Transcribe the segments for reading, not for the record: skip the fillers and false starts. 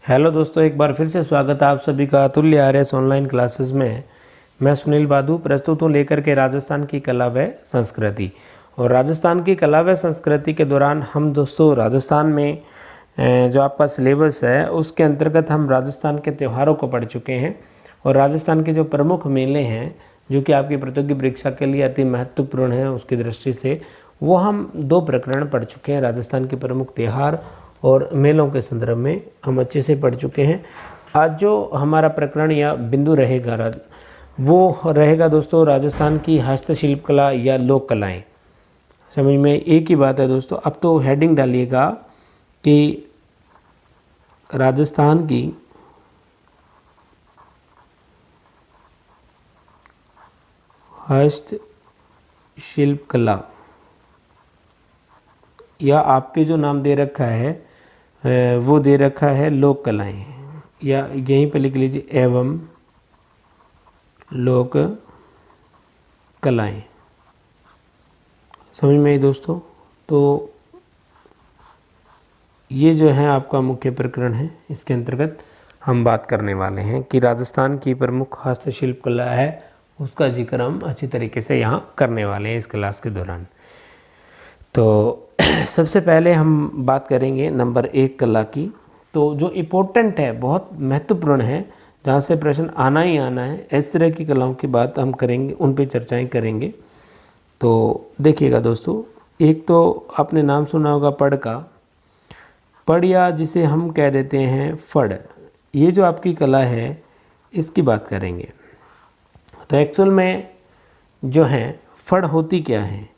Hello दोस्तों, एक बार फिर से स्वागत है आप सभी का तुल्य आर्यस ऑनलाइन क्लासेस में। मैं सुनील बादू प्रस्तुत हूँ लेकर के राजस्थान की कला व संस्कृति। और राजस्थान की कला व संस्कृति के दौरान हम दोस्तों राजस्थान में जो आपका सिलेबस है उसके अंतर्गत हम राजस्थान के त्योहारों को पढ़ चुके हैं। और राजस्थान के जो प्रमुख मेले हैं जो कि आपकी प्रतियोगी परीक्षा के लिए अति महत्वपूर्ण है उसकी दृष्टि से, वो हम 2 प्रकरण पढ़ चुके हैं। राजस्थान के प्रमुख त्यौहार और मेलों के संदर्भ में हम अच्छे से पढ़ चुके हैं। आज जो हमारा प्रकरण या बिंदु रहेगा वो रहेगा दोस्तों राजस्थान की हस्तशिल्प कला या लोक कलाएँ। समझ में एक ही बात है दोस्तों। अब तो हेडिंग डालिएगा कि राजस्थान की हस्तशिल्प कला, या आपके जो नाम दे रखा है वो दे रखा है लोक कलाएँ, या यहीं पर लिख लीजिए एवं लोक कलाएँ। समझ में आई दोस्तों। तो ये जो है आपका मुख्य प्रकरण है, इसके अंतर्गत हम बात करने वाले हैं कि राजस्थान की प्रमुख हस्तशिल्प कला है, उसका जिक्र हम अच्छी तरीके से यहाँ करने वाले हैं इस क्लास के दौरान। तो सबसे पहले हम बात करेंगे नंबर 1 कला की। तो जो इम्पोर्टेंट है, बहुत महत्वपूर्ण है, जहाँ से प्रश्न आना ही आना है, इस तरह की कलाओं की बात हम करेंगे, उन पे चर्चाएं करेंगे। तो देखिएगा दोस्तों, एक तो आपने नाम सुना होगा पड़ का। पड़ या जिसे हम कह देते हैं फड़, ये जो आपकी कला है इसकी बात करेंगे। तो एक्चुअल में जो है फड़ होती क्या है,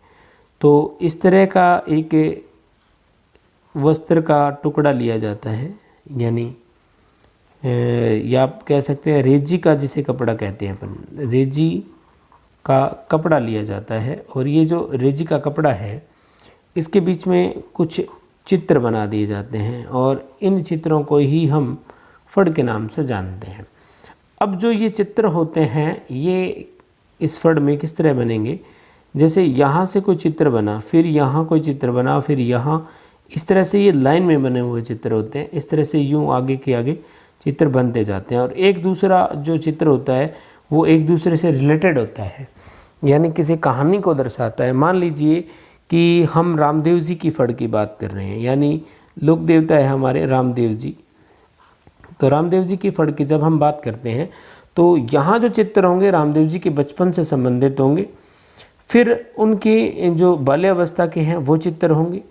तो इस तरह का एक वस्त्र का टुकड़ा लिया जाता है, यानी या आप कह सकते हैं रेजी का, जिसे कपड़ा कहते हैं अपन, रेजी का कपड़ा लिया जाता है। और ये जो रेजी का कपड़ा है इसके बीच में कुछ चित्र बना दिए जाते हैं और इन चित्रों को ही हम फड़ के नाम से जानते हैं। अब जो ये चित्र होते हैं ये इस फड़ में किस तरह बनेंगे, जैसे यहाँ से कोई चित्र बना, फिर यहाँ कोई चित्र बना, फिर यहाँ, इस तरह से ये लाइन में बने हुए चित्र होते हैं। इस तरह से यूँ आगे के आगे चित्र बनते जाते हैं और एक दूसरा जो चित्र होता है वो एक दूसरे से रिलेटेड होता है, यानी किसी कहानी को दर्शाता है। मान लीजिए कि हम रामदेव जी की फड़ की बात कर रहे हैं, यानी लोक देवता है हमारे रामदेव जी। तो रामदेव जी की फड़ की जब हम बात करते हैं तो यहाँ जो चित्र होंगे रामदेव जी के बचपन से संबंधित होंगे, फिर उनकी जो बाल्यावस्था के हैं वो चित्र होंगे,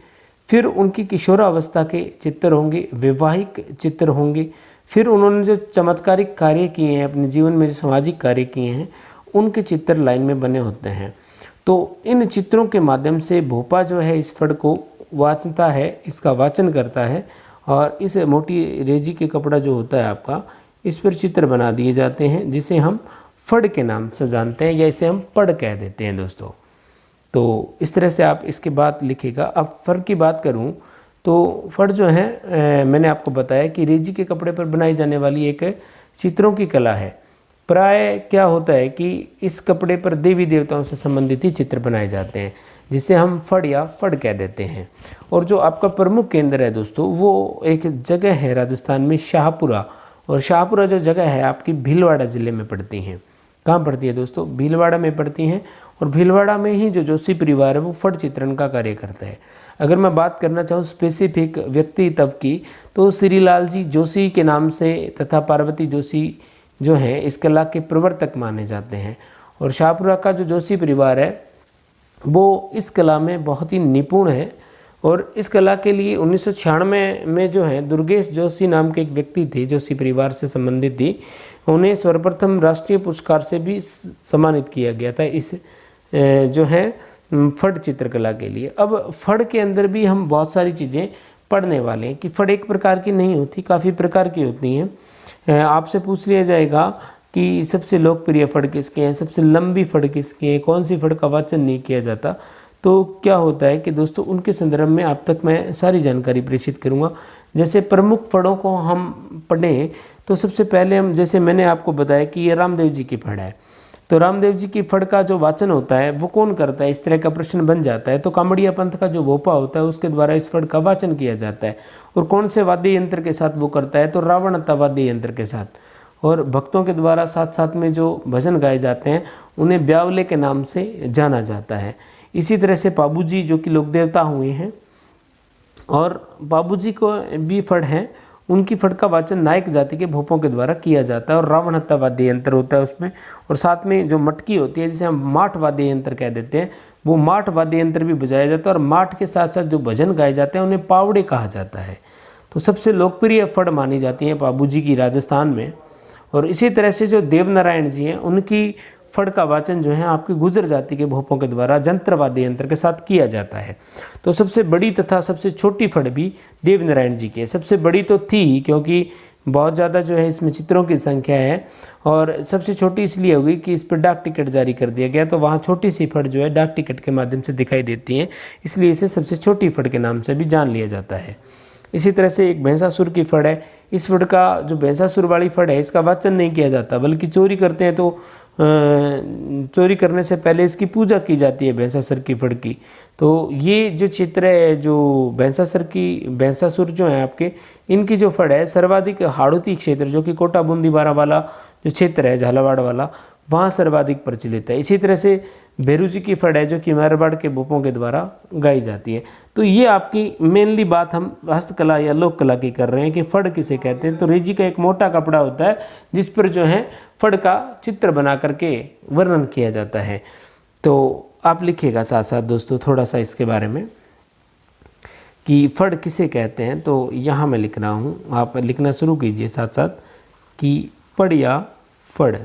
फिर उनकी किशोरावस्था के चित्र होंगे, वैवाहिक चित्र होंगे, फिर उन्होंने जो चमत्कारिक कार्य किए हैं अपने जीवन में, जो सामाजिक कार्य किए हैं, उनके चित्र लाइन में बने होते हैं। तो इन चित्रों के माध्यम से भोपा जो है इस फड़ को वाचता है, इसका वाचन करता है और इस मोटी रेजी के कपड़ा जो होता है आपका, इस पर चित्र बना दिए जाते हैं जिसे हम फड़ के नाम से जानते हैं या इसे हम पड़ कह देते हैं दोस्तों। तो इस तरह से आप इसके बाद लिखिएगा। अब फड़ की बात करूं तो फड़ जो है मैंने आपको बताया कि रेजी के कपड़े पर बनाई जाने वाली एक चित्रों की कला है। प्राय क्या होता है कि इस कपड़े पर देवी देवताओं से संबंधित ही चित्र बनाए जाते हैं जिसे हम फड़ या फड़ कह देते हैं। और जो आपका प्रमुख केंद्र है दोस्तों वो एक जगह है राजस्थान में, शाहपुरा। और शाहपुरा जो जगह है आपकी भीलवाड़ा ज़िले में पड़ती हैं। कहाँ पड़ती है दोस्तों? भीलवाड़ा में पड़ती हैं। और भीलवाड़ा में ही जो जोशी परिवार है वो फड़ चित्रण का कार्य करता है। अगर मैं बात करना चाहूँ स्पेसिफिक व्यक्तित्व की, तो श्रीलाल जी जोशी के नाम से तथा पार्वती जोशी जो हैं इस कला के प्रवर्तक माने जाते हैं। और शाहपुरा का जो जोशी परिवार है वो इस कला में बहुत ही निपुण है। और इस कला के लिए 1996 में जो है दुर्गेश जोशी नाम के एक व्यक्ति थे, जोशी परिवार से संबंधित थी, उन्हें सर्वप्रथम राष्ट्रीय पुरस्कार से भी सम्मानित किया गया था इस जो है फड़ चित्रकला के लिए। अब फड़ के अंदर भी हम बहुत सारी चीज़ें पढ़ने वाले हैं कि फड़ एक प्रकार की नहीं होती, काफ़ी प्रकार की होती हैं। आपसे पूछ लिया जाएगा कि सबसे लोकप्रिय फड़ किसके हैं, सबसे लंबी फड़ किसकी है, कौन सी फड़ का वाचन नहीं किया जाता, तो क्या होता है कि दोस्तों उनके संदर्भ में आप तक मैं सारी जानकारी प्रेषित करूंगा। जैसे प्रमुख फड़ों को हम पढ़ें तो सबसे पहले हम, जैसे मैंने आपको बताया कि ये रामदेव जी की फड़ है, तो रामदेव जी की फड़ का जो वाचन होता है वो कौन करता है, इस तरह का प्रश्न बन जाता है। तो कामड़िया पंथ का जो भोपा होता है उसके द्वारा इस फड़ का वाचन किया जाता है। और कौन से वाद्य यंत्र के साथ वो करता है, तो रावणता वाद्य यंत्र के साथ। और भक्तों के द्वारा साथ साथ में जो भजन गाए जाते हैं उन्हें ब्यावले के नाम से जाना जाता है। इसी तरह से पाबूजी जो कि लोक देवता हुए हैं, और बाबूजी को भी फड़ हैं, उनकी फड़ का वाचन नायक जाति के भोपों के द्वारा किया जाता है। और रावण हत्ता वाद्य यंत्र होता है उसमें, और साथ में जो मटकी होती है जिसे हम माठ वाद्य यंत्र कह देते हैं, वो माठ वाद्य यंत्र भी बजाया जाता है। और माठ के साथ साथ जो भजन गाए जाते हैं उन्हें पावड़े कहा जाता है। तो सबसे लोकप्रिय फड़ मानी जाती है पाबूजी की राजस्थान में। और इसी तरह से जो देवनारायण जी हैं उनकी फड़ का वाचन जो है आपकी गुर्जर जाति के भोपों के द्वारा जंत्र वाद्य यंत्र के साथ किया जाता है। तो सबसे बड़ी तथा सबसे छोटी फड़ भी देवनारायण जी की है। सबसे बड़ी तो थी ही क्योंकि बहुत ज़्यादा जो है इसमें चित्रों की संख्या है, और सबसे छोटी इसलिए होगी कि इस पर डाक टिकट जारी कर दिया गया, तो वहाँ छोटी सी फड़ जो है डाक टिकट के माध्यम से दिखाई देती है, इसलिए इसे सबसे छोटी फड़ के नाम से भी जान लिया जाता है। इसी तरह से एक भैंसासुर की फड़ है। इस फड़ का जो भैंसासुर वाली फड़ है इसका वाचन नहीं किया जाता, बल्कि चोरी करते हैं तो चोरी करने से पहले इसकी पूजा की जाती है भैंसासुर की फड़ की। तो ये जो चित्र है, जो भैंसासुर जो है आपके, इनकी जो फड़ है सर्वाधिक हाड़ौती क्षेत्र जो कि कोटा बूंदी बारा वाला जो क्षेत्र है झालावाड़ वाला, वहाँ सर्वाधिक प्रचलित है। इसी तरह से भैरू जी की फड़ है जो कि मारवाड़ के भोपों के द्वारा गाई जाती है। तो ये आपकी मेनली बात हम हस्तकला या लोक कला की कर रहे हैं कि फड़ किसे कहते हैं। तो रेजी का एक मोटा कपड़ा होता है जिस पर जो है फड़ का चित्र बना करके वर्णन किया जाता है। तो आप लिखिएगा साथ साथ दोस्तों थोड़ा सा इसके बारे में कि फड़ किसे कहते हैं। तो यहाँ मैं लिख रहा हूँ, आप लिखना शुरू कीजिए साथ साथ कि पड़िया फड़,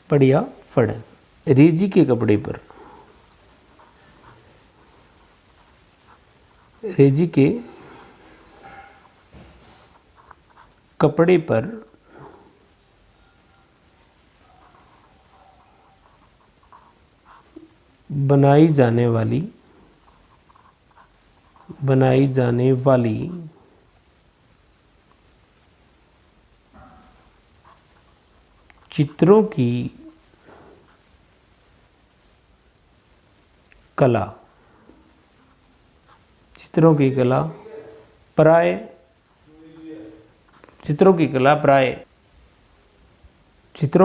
पड़िया फड़ रेजी के कपड़े पर, रेजी के कपड़े पर बनाई जाने वाली चित्रों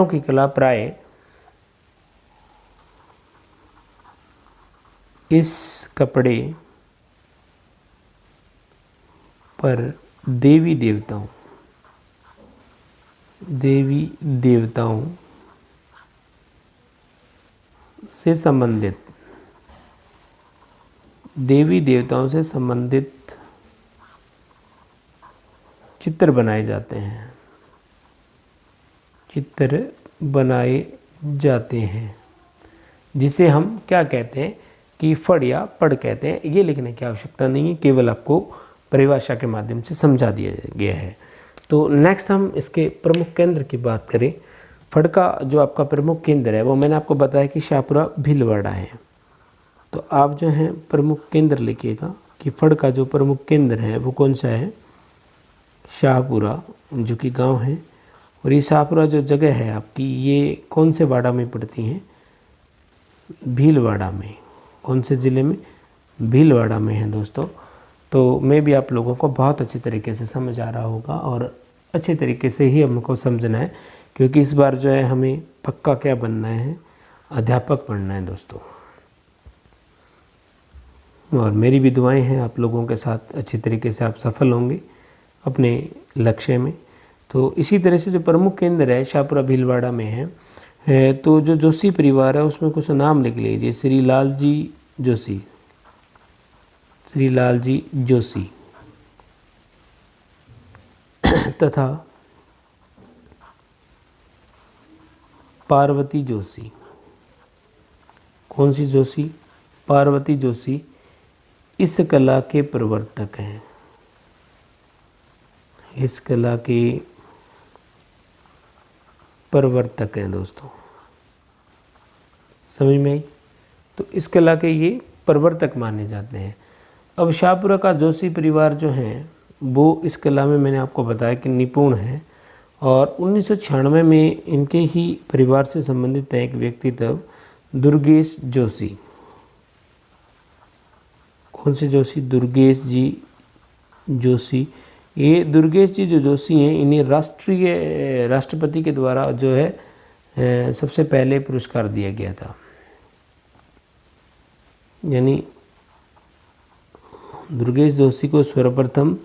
की कला, प्राय इस कपड़े पर देवी देवताओं से संबंधित चित्र बनाए जाते हैं, जिसे हम क्या कहते हैं कि फड़ या पड़ कहते हैं। ये लिखने की आवश्यकता नहीं है, केवल आपको परिभाषा के माध्यम से समझा दिया गया है। तो नेक्स्ट हम इसके प्रमुख केंद्र की बात करें। फड़ का जो आपका प्रमुख केंद्र है वो मैंने आपको बताया कि शाहपुरा भीलवाड़ा है। तो आप जो है प्रमुख केंद्र लिखिएगा कि फड़ का जो प्रमुख केंद्र है वो कौन सा है, शाहपुरा जो कि गांव है। और ये शाहपुरा जो जगह है आपकी, ये कौन से वाड़ा में पड़ती है, भीलवाड़ा में। कौन से ज़िले में, भीलवाड़ा में है दोस्तों। तो मैं भी आप लोगों को बहुत अच्छे तरीके से समझ आ रहा होगा, और अच्छे तरीके से ही हमको समझना है, क्योंकि इस बार जो है हमें पक्का क्या बनना है, अध्यापक बनना है दोस्तों। और मेरी भी दुआएं हैं आप लोगों के साथ अच्छी तरीके से आप सफल होंगे अपने लक्ष्य में। तो इसी तरह से जो प्रमुख केंद्र है शाहपुरा भीलवाड़ा में है। तो जो जोशी परिवार है उसमें कुछ नाम लिख लीजिए। श्री लाल जी जोशी तथा पार्वती जोशी। कौन सी जोशी, पार्वती जोशी इस कला के प्रवर्तक हैं, इस कला के प्रवर्तक हैं दोस्तों। समझ में आई? तो इस कला के ये प्रवर्तक माने जाते हैं। अब शाहपुरा का जोशी परिवार जो है वो इस कला में मैंने आपको बताया कि निपुण है, और 1996 में इनके ही परिवार से संबंधित एक व्यक्तित्व दुर्गेश जोशी, कौन से जोशी? दुर्गेश जी जोशी। ये दुर्गेश जी जो जोशी हैं, इन्हें राष्ट्रपति के द्वारा जो है सबसे पहले पुरस्कार दिया गया था। यानी दुर्गेश जोशी को सर्वप्रथम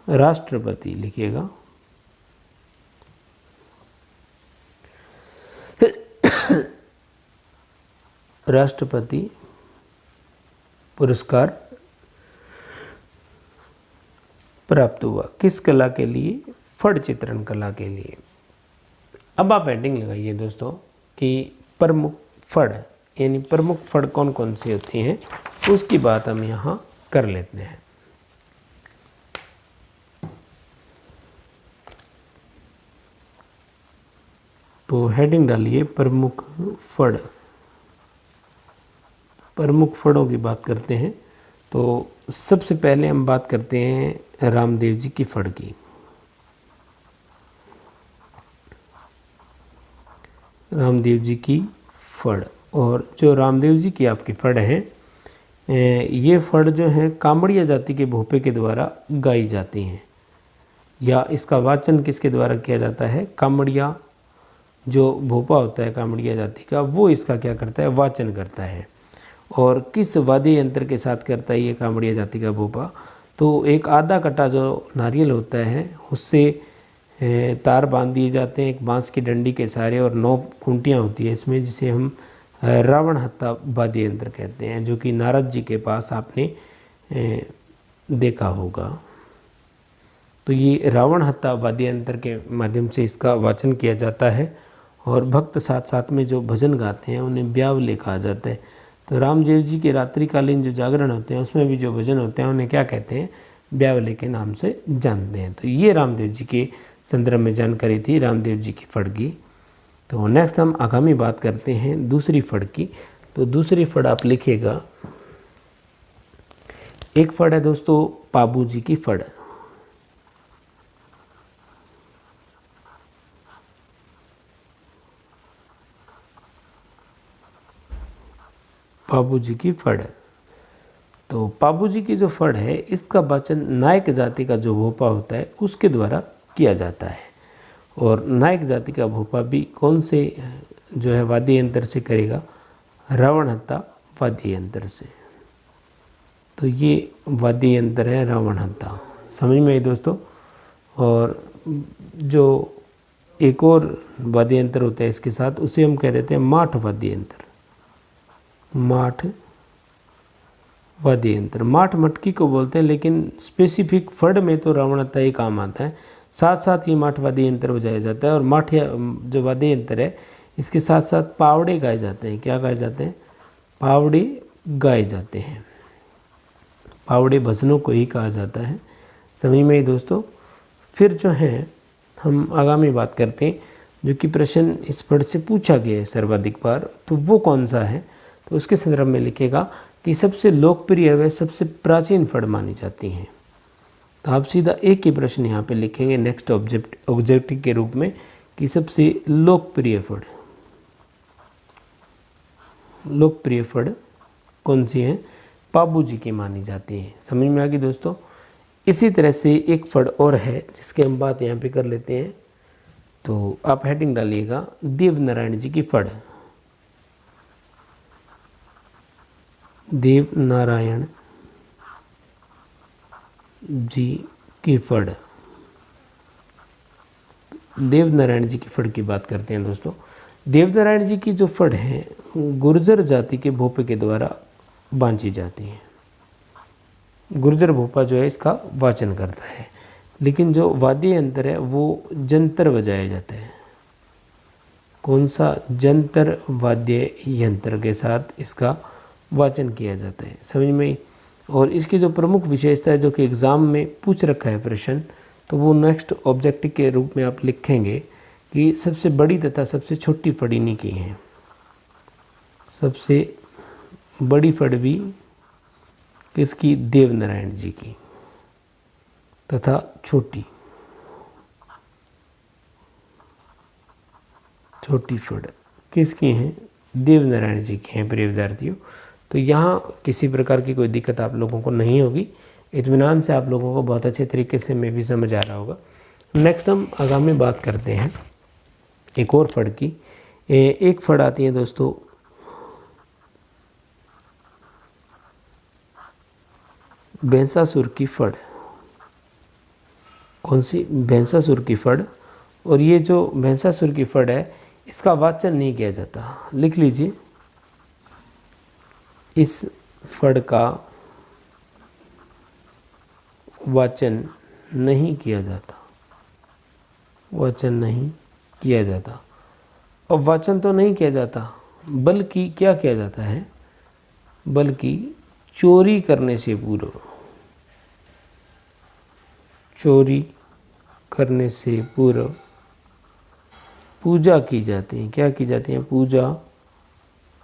राष्ट्रपति लिखिएगा, राष्ट्रपति पुरस्कार प्राप्त हुआ। किस कला के लिए? फड़ चित्रण कला के लिए। अब आप हेडिंग लगाइए दोस्तों कि प्रमुख फड़, यानी प्रमुख फड़ कौन कौन सी होती हैं, उसकी बात हम यहाँ कर लेते हैं। तो हेडिंग डालिए प्रमुख फड़। प्रमुख फड़ों की बात करते हैं तो सबसे पहले हम बात करते हैं रामदेव जी की फड़ की। रामदेव जी की फड़, और जो रामदेव जी की आपकी फड़ है, ये फड़ जो है कामड़िया जाति के भोपे के द्वारा गाई जाती हैं, या इसका वाचन किसके द्वारा किया जाता है? कामड़िया जो भोपा होता है कामड़िया जाति का, वो इसका क्या करता है? वाचन करता है। और किस वाद्य यंत्र के साथ करता है ये कामड़िया जाति का भोपा? तो एक आधा कटा जो नारियल होता है उससे तार बांध दिए जाते हैं एक बांस की डंडी के सहारे, और 9 खूंटियाँ होती है इसमें, जिसे हम रावण हत्था वाद्य यंत्र कहते हैं, जो कि नारद जी के पास आपने देखा होगा। तो ये रावण हत्था वाद्य यंत्र के माध्यम से इसका वाचन किया जाता है, और भक्त साथ साथ में जो भजन गाते हैं उन्हें ब्यावले कहा जाता है। तो रामदेव जी के रात्रिकालीन जो जागरण होते हैं उसमें भी जो भजन होते हैं उन्हें क्या कहते हैं? ब्यावले के नाम से जानते हैं। तो ये रामदेव जी के संदर्भ में जानकारी थी रामदेव जी की फड़ की। तो नेक्स्ट हम आगामी बात करते हैं दूसरी फड़ की। तो दूसरी फड़ आप लिखिएगा, एक फड़ है दोस्तों पाबू जी की फड़। पाबू जी की फड़। तो पाबू जी की जो फड़ है इसका वाचन नायक जाति का जो भोपा होता है उसके द्वारा किया जाता है। और नायक जाति का भोपा भी कौन से जो है वाद्य यंत्र से करेगा? रावण हत्था वाद्य यंत्र से। तो ये वाद्य यंत्र है रावण हत्था, समझ में आई दोस्तों। और जो एक और वाद्य यंत्र होता है इसके साथ, उसे हम कह देते हैं माठ वाद्य यंत्र। माठ वाद्य यंत्र, माठ मटकी को बोलते हैं, लेकिन स्पेसिफिक फड़ में तो रावण हत्था ही काम आता है। साथ साथ ये माठ वाद्य यंत्र बजाया जाता है। और माठ जो वाद्य यंत्र है इसके साथ साथ पावड़े गाए जाते हैं। क्या गाए जाते हैं? पावड़े गाए जाते हैं। पावड़े भजनों को ही कहा जाता है, समझ में ही दोस्तों। फिर जो है हम आगामी बात करते हैं, जो कि प्रश्न इस फड़ से पूछा गया है सर्वाधिक बार, तो वो कौन सा है? तो उसके संदर्भ में लिखेगा कि सबसे लोकप्रिय व सबसे प्राचीन फड़ मानी जाती हैं। तो आप सीधा एक ही प्रश्न यहाँ पे लिखेंगे नेक्स्ट ऑब्जेक्टिव के रूप में कि सबसे लोकप्रिय फड़, लोकप्रिय फड़ कौन सी है? पाबू जी की मानी जाती है। समझ में आ गई दोस्तों। इसी तरह से एक फड़ और है जिसकी हम बात यहाँ पे कर लेते हैं। तो आप हेडिंग डालिएगा देव नारायण जी की फड़। देव नारायण जी की फड़। देव नारायण जी की फड़ की बात करते हैं दोस्तों। देव नारायण जी की जो फड़ है गुर्जर जाति के भोपे के द्वारा बांधी जाती है। गुर्जर भोपा जो है इसका वाचन करता है, लेकिन जो वाद्य यंत्र है वो जंतर बजाया जाता है। कौन सा? जंतर वाद्य यंत्र के साथ इसका वाचन किया जाता है, समझ में। और इसकी जो प्रमुख विशेषता है जो कि एग्ज़ाम में पूछ रखा है प्रश्न, तो वो नेक्स्ट ऑब्जेक्टिव के रूप में आप लिखेंगे कि सबसे बड़ी तथा सबसे छोटी फड़ इन्हीं की हैं। सबसे बड़ी फड़ भी किसकी? देव नारायण जी की। तथा छोटी फड़ किसकी हैं? देवनारायण जी के हैं प्रिय विद्यार्थियों। तो यहाँ किसी प्रकार की कोई दिक्कत आप लोगों को नहीं होगी, इत्मीनान से आप लोगों को बहुत अच्छे तरीके से मैं भी समझ आ रहा होगा। नेक्स्ट हम आगामी बात करते हैं एक और फड़ की। एक फड़ आती है दोस्तों भैंसासुर की फड़। कौन सी? भैंसासुर की फड़। और ये जो भैंसासुर की फड़ है इसका वाचन नहीं किया जाता। लिख लीजिए, इस फड़ का वाचन नहीं किया जाता। वाचन नहीं किया जाता। और वाचन तो नहीं किया जाता बल्कि क्या किया जाता है? बल्कि चोरी करने से पूर्व, चोरी करने से पूर्व पूजा की जाती है। क्या की जाती है? पूजा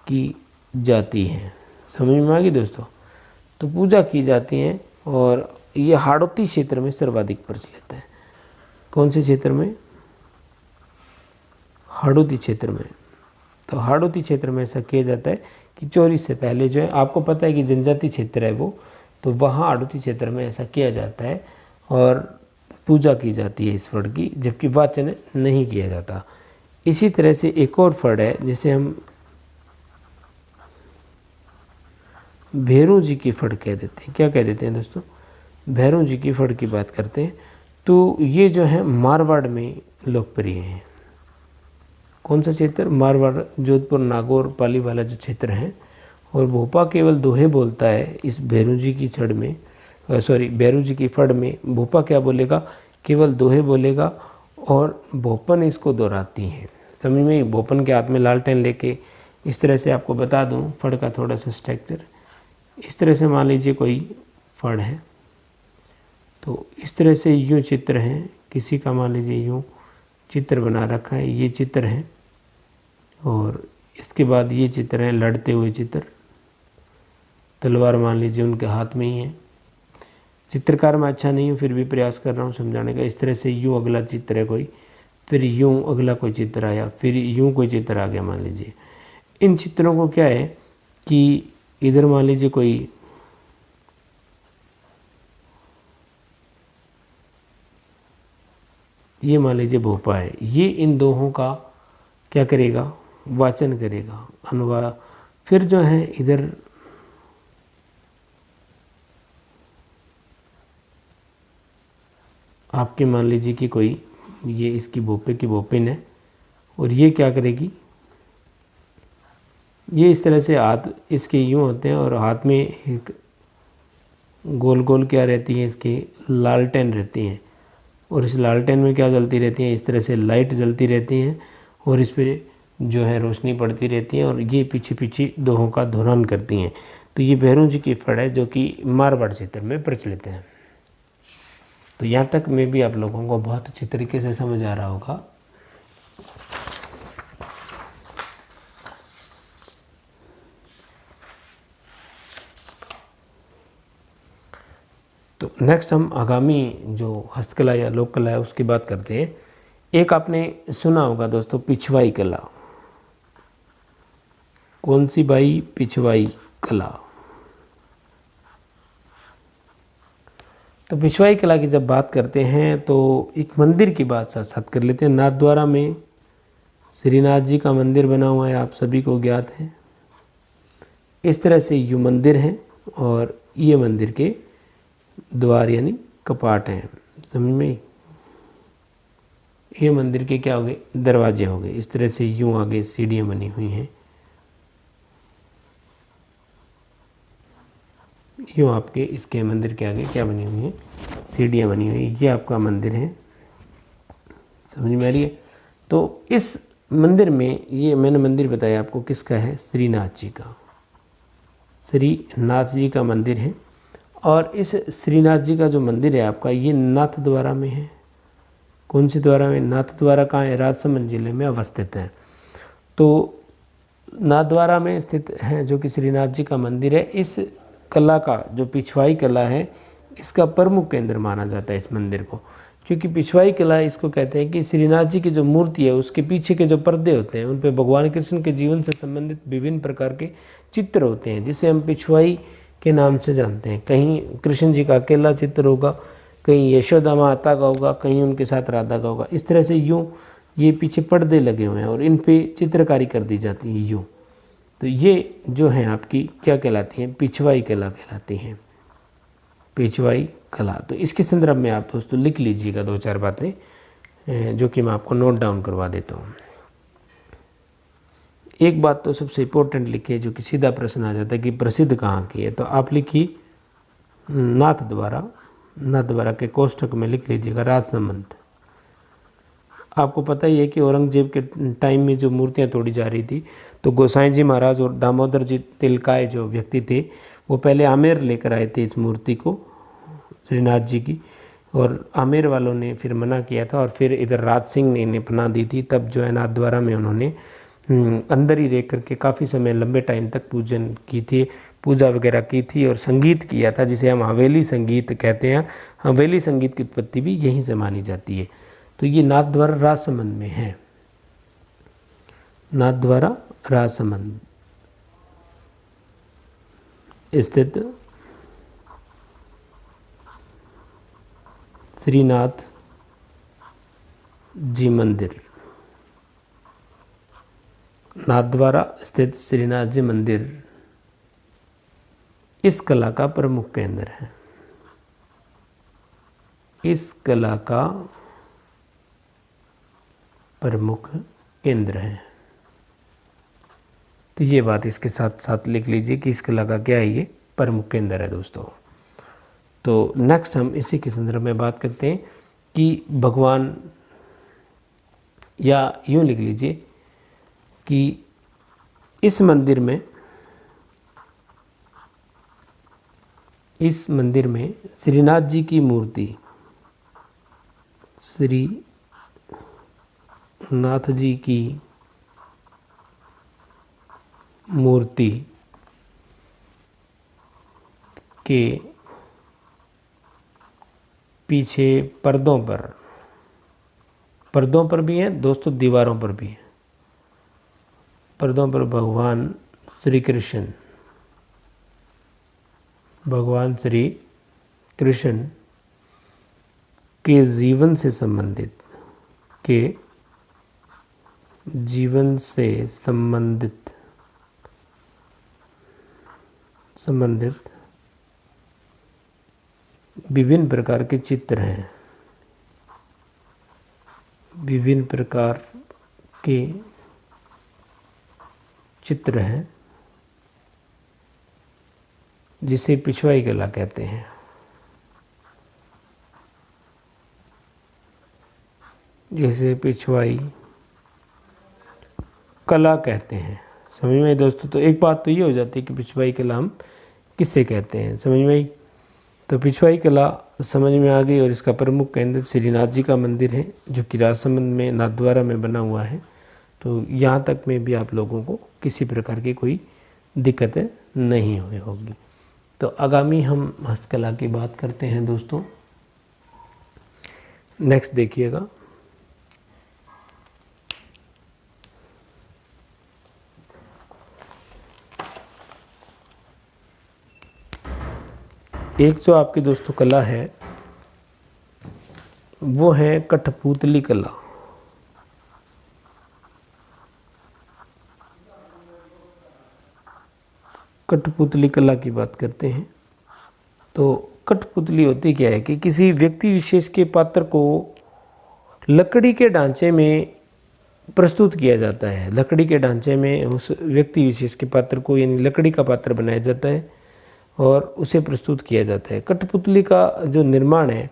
की जाती है। समझ में आ गई दोस्तों? तो पूजा की जाती है और ये हाड़ौती क्षेत्र में सर्वाधिक प्रचलित है। कौन से क्षेत्र में? हाड़ौती क्षेत्र में। तो हाड़ौती क्षेत्र में ऐसा किया जाता है कि चोरी से पहले जो है, आपको पता है कि जनजाति क्षेत्र है वो, तो वहाँ हाड़ौती क्षेत्र में ऐसा किया जाता है और पूजा की जाती है इस फड़ की, जबकि वाचन नहीं किया जाता। इसी तरह से एक और फड़ है जिसे हम भैरू जी की फड़ कह देते हैं। क्या कह देते हैं दोस्तों? भैरू जी की फड़ की बात करते हैं। तो ये जो है मारवाड़ में लोकप्रिय है। कौन सा क्षेत्र? मारवाड़, जोधपुर, नागौर, पाली वाला जो क्षेत्र है। और भोपा केवल दोहे बोलता है इस भैरू जी की छड़ में, भैरू जी की फड़ में। भोपा क्या बोलेगा? केवल दोहे बोलेगा और भोपन इसको दोहराती हैं। समझ में? भोपन के हाथ में लालटेन लेके, इस तरह से आपको बता दूं फड़ का थोड़ा सा स्ट्रक्चर। इस तरह से मान लीजिए कोई फड़ है, तो इस तरह से यूँ चित्र हैं, किसी का मान लीजिए यूँ चित्र बना रखा है, ये चित्र है। और इसके बाद ये चित्र है लड़ते हुए चित्र, तलवार मान लीजिए उनके हाथ में ही है। चित्रकार में अच्छा नहीं हूँ, फिर भी प्रयास कर रहा हूँ समझाने का। इस तरह से यूँ अगला चित्र है कोई, फिर यूँ अगला कोई चित्र आया, फिर यूँ कोई चित्र आ गया मान लीजिए। इन चित्रों को क्या है कि इधर मान लीजिए कोई ये मान लीजिए भोपा है, ये इन दोहों का क्या करेगा? वाचन करेगा, अनुवाद। फिर जो है इधर आपके मान लीजिए कि कोई ये इसकी भोपे की भोपिन है और ये क्या करेगी? ये इस तरह से हाथ इसके यूँ होते हैं और हाथ में एक गोल गोल क्या रहती है? इसके लालटेन रहती हैं। और इस लालटेन में क्या जलती रहती है? इस तरह से लाइट जलती रहती हैं और इस पर जो है रोशनी पड़ती रहती है और ये पीछे पीछे दोहों का दोहरान करती हैं। तो ये भैरू जी की फड़ है जो कि मारवाड़ क्षेत्र में प्रचलित है। तो यहाँ तक में भी आप लोगों को बहुत अच्छी तरीके से समझ आ रहा होगा। तो नेक्स्ट हम आगामी जो हस्तकला या लोक कला है उसकी बात करते हैं। एक आपने सुना होगा दोस्तों पिछवाई कला। कौन सी भाई? पिछवाई कला। तो पिछवाई कला की जब बात करते हैं तो एक मंदिर की बात साथ साथ कर लेते हैं। नाथद्वारा में श्रीनाथ जी का मंदिर बना हुआ है, आप सभी को ज्ञात है। इस तरह से ये मंदिर है और ये मंदिर के द्वार यानी कपाट हैं। समझ में? ये मंदिर के क्या हो गए? दरवाजे हो गए। इस तरह से यूँ आगे सीढ़ियाँ बनी हुई हैं, यूँ आपके इसके मंदिर के आगे क्या बनी हुई है? सीढ़ियाँ बनी हुई। ये आपका मंदिर है। समझ में आ रही है? तो इस मंदिर में, ये मैंने मंदिर बताया आपको किसका है? श्रीनाथ जी का। श्रीनाथ जी का मंदिर है। और इस श्रीनाथ जी का जो मंदिर है आपका, ये नाथद्वारा में है। कौन से द्वारा में? नाथद्वारा कहाँ है? राजसमंद जिले में अवस्थित है। तो नाथद्वारा में स्थित है जो कि श्रीनाथ जी का मंदिर है। इस कला का जो पिछवाई कला है इसका प्रमुख केंद्र माना जाता है इस मंदिर को, क्योंकि पिछवाई कला इसको कहते हैं कि श्रीनाथ जी की जो मूर्ति है उसके पीछे के जो पर्दे होते हैं उन पे भगवान कृष्ण के जीवन से संबंधित विभिन्न प्रकार के चित्र होते हैं, जिसे हम पिछवाई के नाम से जानते हैं। कहीं कृष्ण जी का अकेला चित्र होगा, कहीं यशोदा माता का होगा, कहीं उनके साथ राधा का होगा। इस तरह से यूँ ये पीछे पर्दे लगे हुए हैं और इन पे चित्रकारी कर दी जाती है यूँ। तो ये जो है आपकी क्या कहलाती हैं, पिछवाई कला कहलाती हैं, पिछवाई कला। तो इसके संदर्भ में आप दोस्तों लिख लीजिएगा 2-4 बातें जो कि मैं आपको नोट डाउन करवा देता हूँ। एक बात तो सबसे इम्पोर्टेंट लिखिए जो कि सीधा प्रश्न आ जाता है कि प्रसिद्ध कहाँ की है, तो आप लिखिए नाथद्वारा के कोष्ठक में लिख लीजिएगा राजसमंद। आपको पता ही है कि औरंगजेब के टाइम में जो मूर्तियाँ तोड़ी जा रही थी तो गोसाई जी महाराज और दामोदर जी तिलकाय जो व्यक्ति थे वो पहले आमेर लेकर आए थे इस मूर्ति को श्रीनाथ जी की, और आमेर वालों ने फिर मना किया था और फिर इधर राज सिंह ने इन्हें पनाह दी थी। तब जो है नाथद्वारा में उन्होंने अंदर ही रह करके काफ़ी समय लंबे टाइम तक पूजन की थी, पूजा वगैरह की थी और संगीत किया था, जिसे हम हवेली संगीत कहते हैं। हवेली संगीत की उत्पत्ति भी यहीं से मानी जाती है। तो ये नाथद्वारा राजसमंद में है, नाथद्वारा राजसमंद स्थित श्रीनाथ जी मंदिर, नाथद्वारा स्थित श्रीनाथ जी मंदिर इस कला का प्रमुख केंद्र है, इस कला का प्रमुख केंद्र है। तो ये बात इसके साथ साथ लिख लीजिए कि इस कला का क्या है, ये प्रमुख केंद्र है दोस्तों। तो नेक्स्ट हम इसी के संदर्भ में बात करते हैं कि भगवान, या यूँ लिख लीजिए कि इस मंदिर में श्रीनाथ जी की मूर्ति, श्रीनाथ जी की मूर्ति के पीछे पर्दों पर भी हैं दोस्तों, दीवारों पर भी हैं। पर्दों पर भगवान श्री कृष्ण के जीवन से संबंधित विभिन्न प्रकार के चित्र हैं, विभिन्न प्रकार के चित्र हैं जिसे पिछवाई कला कहते हैं। जिसे पिछवाई कला कहते हैं। समझ में आई दोस्तों? तो एक बात तो ये हो जाती है कि पिछवाई कला हम किससे कहते हैं, समझ में आई? तो पिछवाई कला समझ में आ गई और इसका प्रमुख केंद्र श्रीनाथ जी का मंदिर है जो कि राजसमंद में नाथद्वारा में बना हुआ है। तो यहाँ तक में भी आप लोगों को किसी प्रकार की कोई दिक्कत नहीं हुई होगी। तो आगामी हम हस्तकला की बात करते हैं दोस्तों। नेक्स्ट देखिएगा, एक जो आपकी दोस्तों कला है वो है कठपुतली कला। कठपुतली कला की बात करते हैं। तो कठपुतली होती क्या है कि किसी व्यक्ति विशेष के पात्र को लकड़ी के ढांचे में प्रस्तुत किया जाता है। लकड़ी के ढांचे में उस व्यक्ति विशेष के पात्र को, यानी लकड़ी का पात्र बनाया जाता है और उसे प्रस्तुत किया जाता है। कठपुतली का जो निर्माण है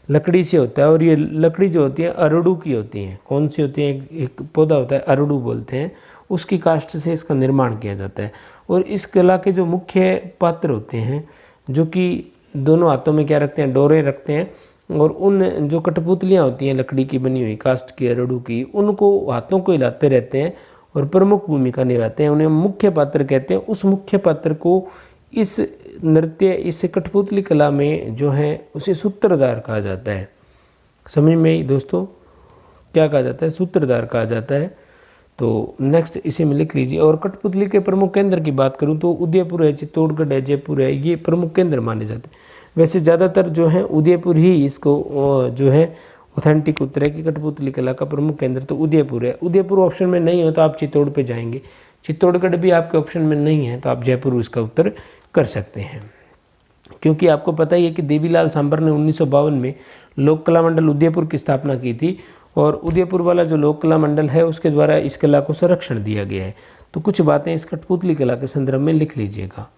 लकड़ी से होता है और ये लकड़ी जो होती है अरड़ू की होती है। कौन सी होती है? एक पौधा होता है अरड़ू बोलते हैं, उसकी काष्ठ से इसका निर्माण किया जाता है। और इस कला के जो मुख्य पात्र होते हैं जो कि दोनों हाथों में क्या रखते हैं, डोरे रखते हैं, और उन जो कठपुतलियाँ होती हैं लकड़ी की बनी हुई, काष्ठ की, अरड़ू की, उनको हाथों को हिलाते रहते हैं और प्रमुख भूमिका निभाते हैं। उन्हें मुख्य पात्र कहते हैं। उस मुख्य पात्र को इस नृत्य, इस कठपुतली कला में जो है उसे सूत्रधार कहा जाता है। समझ में आई दोस्तों, क्या कहा जाता है? सूत्रधार कहा जाता है। तो नेक्स्ट इसे में लिख लीजिए। और कठपुतली के प्रमुख केंद्र की बात करूं तो उदयपुर है, चित्तौड़गढ़ है, जयपुर है, ये प्रमुख केंद्र माने जाते हैं। वैसे ज़्यादातर जो है उदयपुर ही इसको जो है ऑथेंटिक उत्तर है कि कठपुतली कला का प्रमुख केंद्र तो उदयपुर है। उदयपुर ऑप्शन में नहीं हो तो आप चित्तौड़ पे जाएंगे, चित्तौड़गढ़ भी आपके ऑप्शन में नहीं है तो आप जयपुर इसका उत्तर कर सकते हैं। क्योंकि आपको पता ही है कि देवीलाल सांबर ने 1952 में लोक कला मंडल उदयपुर की स्थापना की थी और उदयपुर वाला जो लोक कला मंडल है उसके द्वारा इस कला को संरक्षण दिया गया है। तो कुछ बातें इस कठपुतली कला के संदर्भ में लिख लीजिएगा।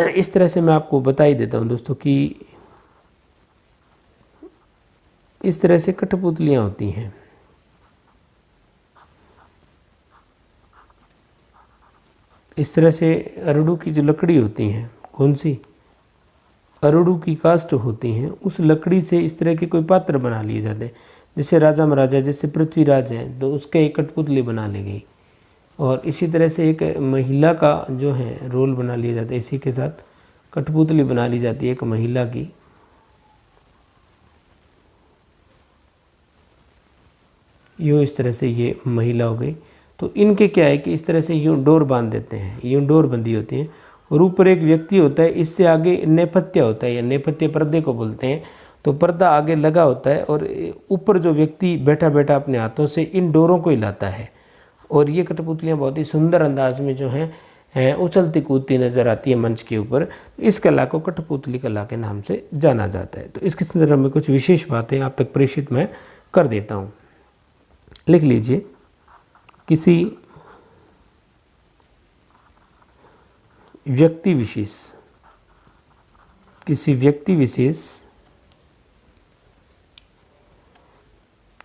इस तरह से मैं आपको बता ही देता हूँ दोस्तों कि इस तरह से कठपुतलियाँ होती हैं। इस तरह से अरडू की जो लकड़ी होती हैं, कौन सी? अरडू की कास्ट होती हैं, उस लकड़ी से इस तरह के कोई पात्र बना लिए जाते हैं। जैसे राजा महाराजा, जैसे पृथ्वीराज हैं तो उसके एक कठपुतली बना ली गई। और इसी तरह से एक महिला का जो है रोल बना लिया जाता है, इसी के साथ कठपुतली बना ली जाती है एक महिला की। यूँ इस तरह से ये महिला हो गई। तो इनके क्या है कि इस तरह से यूँ डोर बांध देते हैं, यूँ डोर बंधी होती है और ऊपर एक व्यक्ति होता है, इससे आगे नेपथ्य होता है या नेपथ्य पर्दे को बोलते हैं। तो पर्दा आगे लगा होता है और ऊपर जो व्यक्ति बैठा बैठा अपने हाथों से इन डोरों को हिलाता है। और ये कठपुतलियाँ बहुत ही सुंदर अंदाज में जो हैं उछलती कूदती नज़र आती है मंच के ऊपर। इस कला को कठपुतली कला के नाम से जाना जाता है। तो इसके संदर्भ में कुछ विशेष बातें आप तक प्रेषित मैं कर देता हूँ। लिख लीजिए, किसी व्यक्ति विशेष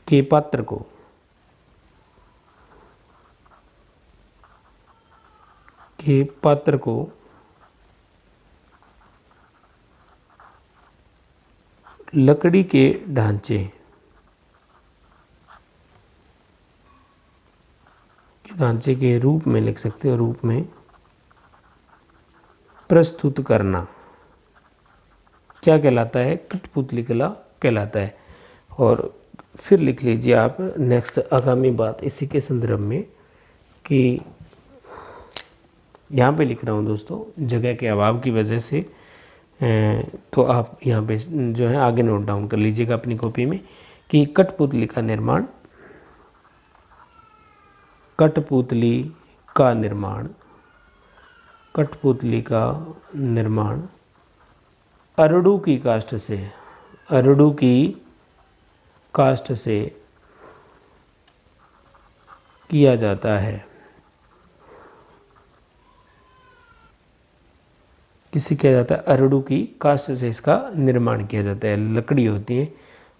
के पात्र को लकड़ी के ढांचे के रूप में लिख सकते हो, रूप में प्रस्तुत करना क्या कहलाता है? कठपुतली कला कहलाता है। और फिर लिख लीजिए आप नेक्स्ट आगामी बात इसी के संदर्भ में कि यहाँ पे लिख रहा हूँ दोस्तों, जगह के अभाव की वजह से तो आप यहाँ पे जो है आगे नोट डाउन कर लीजिएगा अपनी कॉपी में कि कठपुतली का निर्माण अरडू की कास्ट से किया जाता है। किसी किया जाता है? अरडू की कास्ट से इसका निर्माण किया जाता है। लकड़ी होती है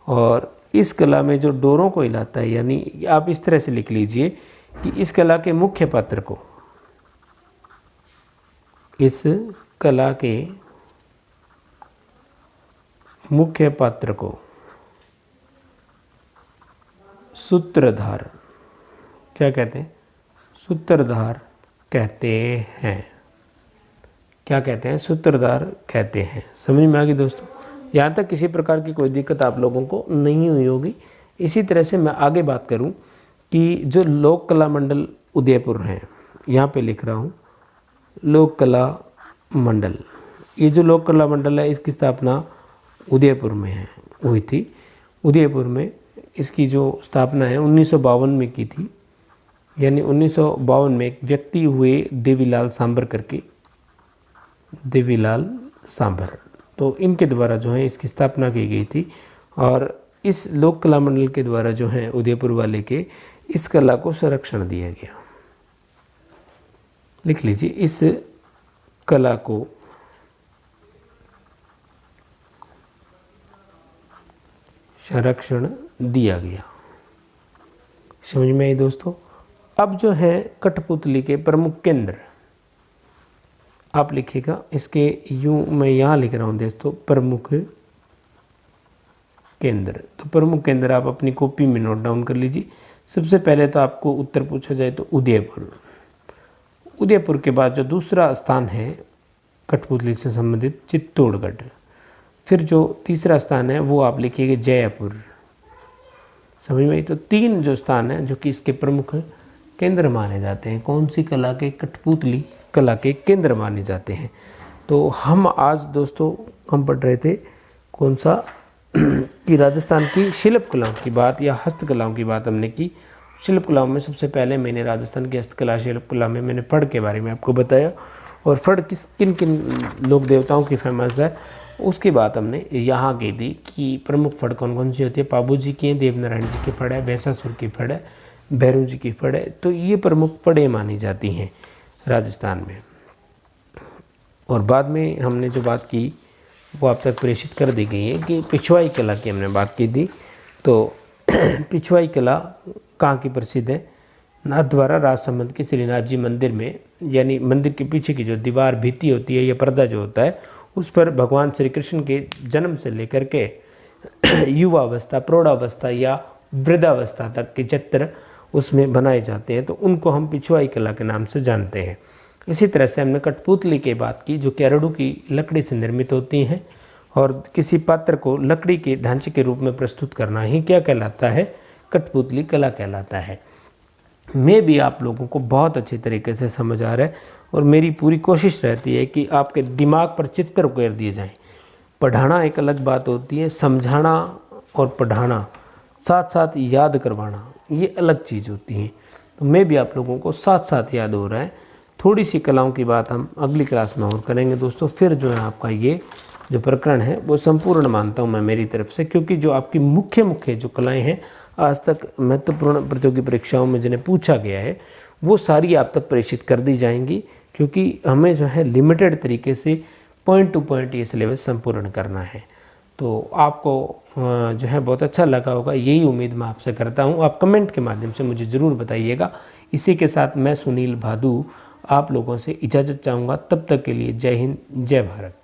और इस कला में जो डोरों को हिलाता है, यानी आप इस तरह से लिख लीजिए कि इस कला के मुख्य पात्र को सूत्रधार क्या कहते हैं? सूत्रधार कहते हैं। क्या कहते हैं? सूत्रधार कहते हैं। समझ में आ गई दोस्तों? यहाँ तक किसी प्रकार की कोई दिक्कत आप लोगों को नहीं हुई होगी। इसी तरह से मैं आगे बात करूँ कि जो लोक कला मंडल उदयपुर हैं, यहाँ पे लिख रहा हूँ लोक कला मंडल। ये जो लोक कला मंडल है इसकी स्थापना उदयपुर में हुई थी। उदयपुर में इसकी जो स्थापना है 1952 में की थी। यानी 1952 में एक व्यक्ति हुए देवीलाल सांबर, तो इनके द्वारा जो है इसकी स्थापना की गई थी। और इस लोक कला मंडल के द्वारा जो है उदयपुर वाले के इस कला को संरक्षण दिया गया। लिख लीजिए, इस कला को संरक्षण दिया गया। समझ में आई दोस्तों? अब जो है कठपुतली के प्रमुख केंद्र आप लिखिएगा। इसके यूं मैं यहाँ लिख रहा हूँ दोस्तों, प्रमुख केंद्र। तो प्रमुख केंद्र आप अपनी कॉपी में नोट डाउन कर लीजिए। सबसे पहले तो आपको उत्तर पूछा जाए तो उदयपुर के बाद जो दूसरा स्थान है कठपुतली से संबंधित चित्तौड़गढ़। फिर जो तीसरा स्थान है वो आप लिखिएगा जयपुर। समझ में आई? तो 3 जो स्थान हैं जो कि इसके प्रमुख केंद्र माने जाते हैं, कौन सी कला के? कठपुतली कला के केंद्र माने जाते हैं। तो हम आज दोस्तों हम पढ़ रहे थे कौन सा कि राजस्थान की शिल्प कलाओं की बात या हस्तकलाओं की बात हमने की। शिल्प कलाओं में सबसे पहले मैंने राजस्थान की हस्तकला शिल्प कला में मैंने फड़ के बारे में आपको बताया, और फड़ किन किन लोक देवताओं की फेमस है उसकी बात हमने यहाँ की थी कि प्रमुख फड़ कौन कौन सी होती है। पाबू जी की है, देवनारायण जी की फड़ है, भैंसासुर की फड़ है, भैरव जी की फड़ है। तो ये प्रमुख फड़ें मानी जाती हैं राजस्थान में। और बाद में हमने जो बात की वो आप तक प्रेषित कर दी गई है कि पिछवाई कला की हमने बात की थी। तो पिछवाई कला कहाँ की प्रसिद्ध है? नाथद्वारा राजसमंद के श्रीनाथ जी मंदिर में, यानी मंदिर के पीछे की जो दीवार भित्ति होती है या पर्दा जो होता है उस पर भगवान श्री कृष्ण के जन्म से लेकर के युवावस्था, प्रौढ़ावस्था या वृद्धावस्था तक के चित्र उसमें बनाए जाते हैं। तो उनको हम पिछवाई कला के नाम से जानते हैं। इसी तरह से हमने कठपुतली की बात की जो कि अरड़ू की लकड़ी से निर्मित होती हैं, और किसी पात्र को लकड़ी के ढांचे के रूप में प्रस्तुत करना ही क्या कहलाता है? कठपुतली कला कहलाता है। मैं भी आप लोगों को बहुत अच्छे तरीके से समझ आ रहा है, और मेरी पूरी कोशिश रहती है कि आपके दिमाग पर चित्र उकेर दिए जाएं। पढ़ाना एक अलग बात होती है, समझाना और पढ़ाना साथ साथ याद करवाना ये अलग चीज़ होती है। तो मैं भी आप लोगों को साथ साथ याद हो रहा है। थोड़ी सी कलाओं की बात हम अगली क्लास में और करेंगे दोस्तों। फिर जो है आपका ये जो प्रकरण है वो संपूर्ण मानता हूँ मैं मेरी तरफ से, क्योंकि जो आपकी मुख्य जो कलाएं हैं आज तक महत्वपूर्ण प्रतियोगी परीक्षाओं में जिन्हें पूछा गया है वो सारी आप तक प्रेषित कर दी जाएंगी, क्योंकि हमें जो है लिमिटेड तरीके से पॉइंट टू पॉइंट ये सिलेबस संपूर्ण करना है। तो आपको जो है बहुत अच्छा लगा होगा, यही उम्मीद मैं आपसे करता हूँ। आप कमेंट के माध्यम से मुझे ज़रूर बताइएगा। इसी के साथ मैं सुनील भादु आप लोगों से इजाज़त चाहूँगा। तब तक के लिए जय हिंद, जय भारत।